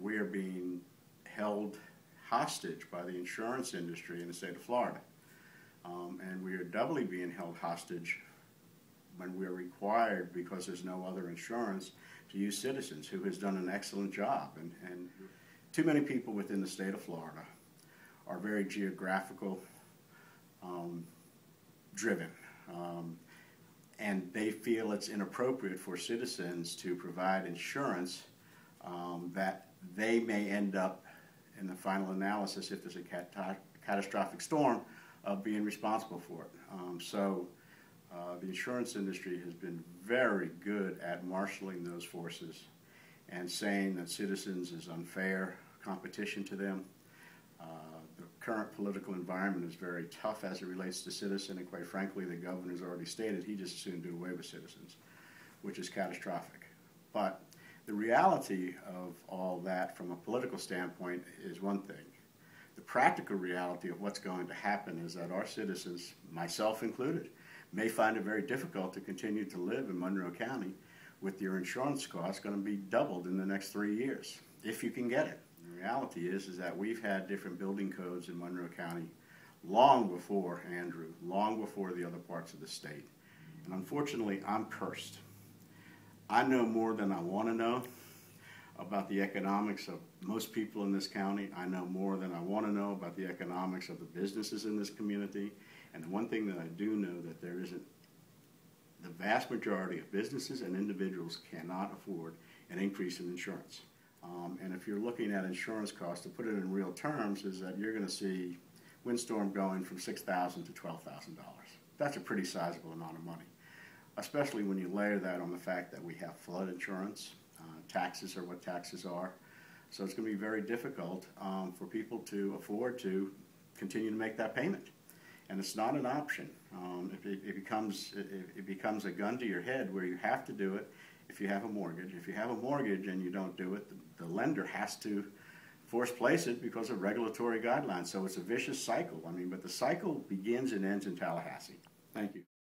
we are being held hostage by the insurance industry in the state of Florida. And we are doubly being held hostage when we are required, because there's no other insurance, to use Citizens, who has done an excellent job. And too many people within the state of Florida are very geographical driven. And they feel it's inappropriate for Citizens to provide insurance that they may end up, in the final analysis, if there's a catastrophic storm, of being responsible for it. So the insurance industry has been very good at marshaling those forces and saying that Citizens is unfair competition to them. The current political environment is very tough as it relates to Citizens, and quite frankly, the governor's already stated he just as soon do away with Citizens, which is catastrophic. But the reality of all that from a political standpoint is one thing. The practical reality of what's going to happen is that our citizens, myself included, may find it very difficult to continue to live in Monroe County with your insurance costs going to be doubled in the next 3 years, if you can get it. The reality is that we've had different building codes in Monroe County long before Andrew, long before the other parts of the state. And unfortunately, I'm cursed. I know more than I want to know about the economics of most people in this county. I know more than I want to know about the economics of the businesses in this community. And the one thing that I do know, that there isn't, the vast majority of businesses and individuals cannot afford an increase in insurance. And if you're looking at insurance costs, to put it in real terms, is that you're going to see windstorm going from $6,000 to $12,000. That's a pretty sizable amount of money, especially when you layer that on the fact that we have flood insurance. Taxes are what taxes are. So it's going to be very difficult for people to afford to continue to make that payment. And it's not an option. It becomes a gun to your head where you have to do it if you have a mortgage. If you have a mortgage and you don't do it, the lender has to force place it because of regulatory guidelines. So it's a vicious cycle. I mean, but the cycle begins and ends in Tallahassee. Thank you.